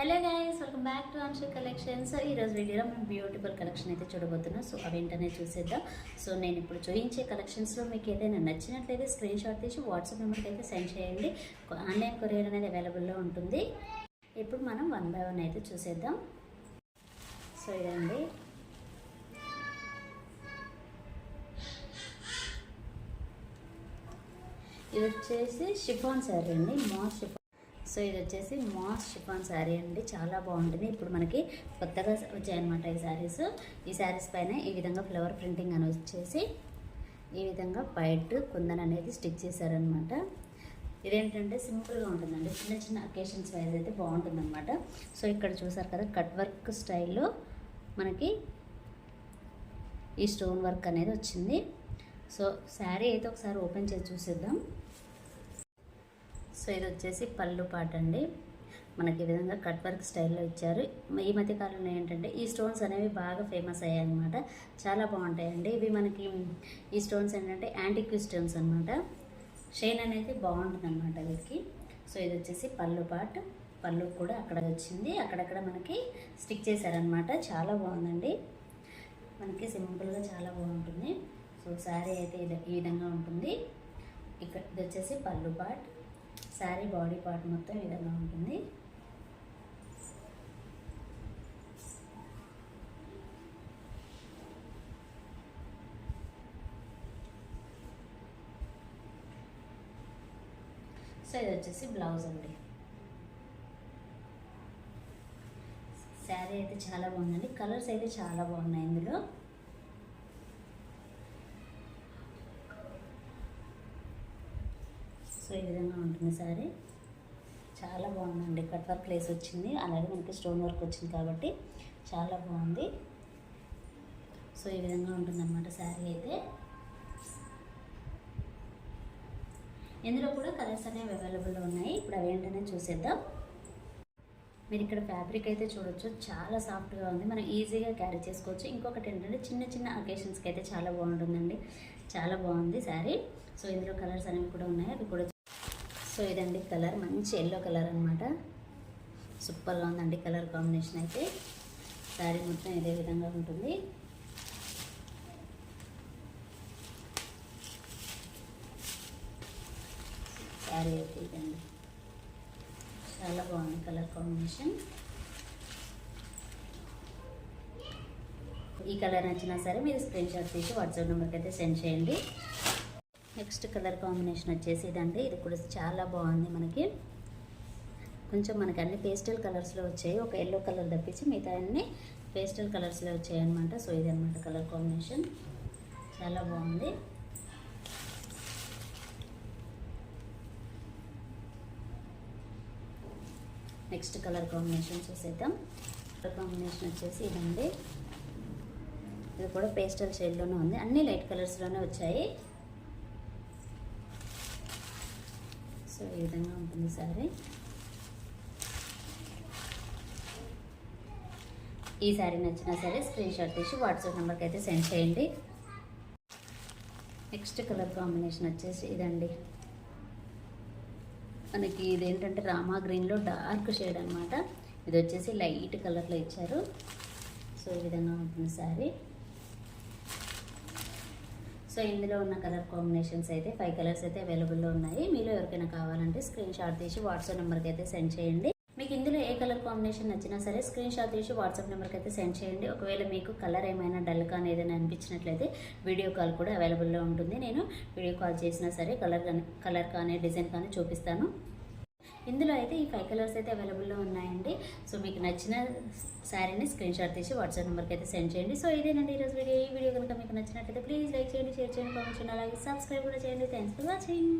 Hello guys, welcome back to Anshu collection. So ఈరోజు వీడియోలో మనం బ్యూటిఫుల్ కలెక్షన్ అయితే చూడబోతున్నాం. సో అవేంటనే చూసేద్దాం. సో నేను ఇప్పుడు చూపించే కలెక్షన్స్లో మీకు ఏదైనా నచ్చినట్లయితే స్క్రీన్ షాట్ తీసి వాట్సాప్ నెంబర్కి అయితే సెండ్ చేయండి. ఆన్లైన్ కొరియర్ అనేది అవైలబుల్లో ఉంటుంది. ఇప్పుడు మనం 1 by 1 అయితే చూసేద్దాం. సో ఇదండి, ఇది వచ్చేసి షిఫాన్ శారీ అండి, మాస్ షిఫాన్. సో ఇది వచ్చేసి మాస్ షిఫాన్ శారీ అండి, చాలా బాగుంటుంది. ఇప్పుడు మనకి కొత్తగా వచ్చాయన్నమాట ఈ శారీస్. ఈ శారీస్ పైన ఈ విధంగా ఫ్లవర్ ప్రింటింగ్ అని వచ్చేసి ఈ విధంగా వైట్ కుందన్ అనేది స్టిచ్ చేశారనమాట. ఇదేంటంటే సింపుల్గా ఉంటుందండి, చిన్న చిన్న అకేషన్స్ వైజ్ అయితే బాగుంటుందన్నమాట. సో ఇక్కడ చూసారు కదా, కట్ వర్క్ స్టైల్లో మనకి ఈ స్టోన్ వర్క్ అనేది వచ్చింది. సో శారీ అయితే ఒకసారి ఓపెన్ చేసి చూసేద్దాం. సో ఇది వచ్చేసి పళ్ళు పాట అండి, మనకి ఈ విధంగా కట్ వర్క్ స్టైల్లో ఇచ్చారు. ఈ మధ్య కాలంలో ఏంటంటే ఈ స్టోన్స్ అనేవి బాగా ఫేమస్ అయ్యాయి అనమాట, చాలా బాగుంటాయండి. ఇవి మనకి ఈ స్టోన్స్ ఏంటంటే యాంటిక్ స్టోన్స్ అనమాట. షైన్ అనేది బాగుంటుంది అనమాట వీటికి. సో ఇది వచ్చేసి పళ్ళు పాట, పళ్ళు కూడా అక్కడ వచ్చింది, అక్కడక్కడ మనకి స్టిక్ చేశారనమాట. చాలా బాగుందండి, మనకి సింపుల్గా చాలా బాగుంటుంది. సో శారీ అయితే ఈ విధంగా ఉంటుంది. ఇక్కడ ఇది వచ్చేసి పళ్ళు పార్ట్, శారీ బాడీ పార్ట్ మొత్తం ఈ విధంగా ఉంటుంది. సో ఇది వచ్చేసి బ్లౌజ్ అండి. శారీ అయితే చాలా బాగుందండి, కలర్స్ అయితే చాలా బాగున్నాయి ఇందులో. సో ఈ విధంగా ఉంటుంది శారీ, చాలా బాగుందండి. కట్ వర్క్ ప్లేస్ వచ్చింది, అలాగే మనకి స్టోన్ వర్క్ వచ్చింది కాబట్టి చాలా బాగుంది. సో ఈ విధంగా ఉంటుందన్నమాట శారీ అయితే. ఇందులో కూడా కలర్స్ అనేవి అవైలబుల్లో ఉన్నాయి. ఇప్పుడు అవేంటనే చూసేద్దాం. మీరు ఇక్కడ ఫ్యాబ్రిక్ అయితే చూడొచ్చు, చాలా సాఫ్ట్గా ఉంది, మనం ఈజీగా క్యారీ చేసుకోవచ్చు. ఇంకొకటి ఏంటంటే చిన్న చిన్న అకేషన్స్కి అయితే చాలా బాగుంటుందండి, చాలా బాగుంది శారీ. సో ఇందులో కలర్స్ అనేవి కూడా ఉన్నాయి, అవి కూడా. సో ఇదండి కలర్, మంచి ఎల్లో కలర్ అనమాట, సూపర్గా ఉందండి కలర్ కాంబినేషన్ అయితే. శారీ మొత్తం ఇదే విధంగా ఉంటుంది. శారీ అయితే ఇదండి, చాలా బాగుంది కలర్ కాంబినేషన్. ఈ కలర్ నచ్చినా సరే మీరు స్క్రీన్ షాట్ తీసి వాట్సాప్ నెంబర్కి అయితే సెండ్ చేయండి. నెక్స్ట్ కలర్ కాంబినేషన్ వచ్చేసి ఇదండి, ఇది కూడా చాలా బాగుంది. మనకి కొంచెం మనకి అన్ని పేస్టల్ కలర్స్లో వచ్చాయి, ఒక ఎల్లో కలర్ తప్పించి మిగతా అన్ని పేస్టల్ కలర్స్లో వచ్చాయి అనమాట. సో ఇది అనమాట కలర్ కాంబినేషన్, చాలా బాగుంది. నెక్స్ట్ కలర్ కాంబినేషన్ చూసేద్దాం. కలర్ కాంబినేషన్ వచ్చేసి ఇదండి, ఇది కూడా పేస్టల్ షేడ్లోనే ఉంది, అన్ని లైట్ కలర్స్లోనే వచ్చాయి. సో ఈ విధంగా ఉంటుంది సారీ. ఈ సారీ నచ్చినా సరే స్క్రీన్ షాట్ తీసి వాట్సాప్ నెంబర్కి అయితే సెండ్ చేయండి. నెక్స్ట్ కలర్ కాంబినేషన్ వచ్చేసి ఇదండి, మనకి ఇదేంటంటే రామా గ్రీన్లో డార్క్ షేడ్ అనమాట. ఇది వచ్చేసి లైట్ కలర్లో ఇచ్చారు. సో ఈ విధంగా ఉంటుంది శారీ. సో ఇందులో ఉన్న కలర్ కాంబినేషన్స్ అయితే 5 కలర్స్ అయితే అవైలబుల్లో ఉన్నాయి. మీలో ఎవరికైనా కావాలంటే స్క్రీన్ షాట్ తీసి వాట్సాప్ నెంబర్కి అయితే సెండ్ చేయండి. మీకు ఇందులో ఏ కలర్ కాంబినేషన్ నచ్చినా సరే స్క్రీన్ షాట్ తీసి వాట్సాప్ నెంబర్కి అయితే సెండ్ చేయండి. ఒకవేళ మీకు కలర్ ఏమైనా డల్ కానీ ఏదైనా అనిపించినట్లయితే వీడియో కాల్ కూడా అవైలబుల్లో ఉంటుంది. నేను వీడియో కాల్ చేసినా సరే కలర్ కానీ డిజైన్ కానీ చూపిస్తాను. ఇందులో అయితే ఈ 5 కలర్స్ అయితే అవైలబుల్లో ఉన్నాయండి. సో మీకు నచ్చిన శారీని స్క్రీన్ షాట్ తీసి వాట్సాప్ నెంబర్కి అయితే సెండ్ చేయండి. సో ఇదేనండి ఈరోజు వీడియో. ఈ వీడియో కనుక మీకు నచ్చినట్లయితే ప్లీజ్ లైక్ చేయండి, షేర్ చేయండి, కామెంట్ చేయండి, అలాగే సబ్స్క్రైబ్ కూడా చేయండి. Thanks for watching.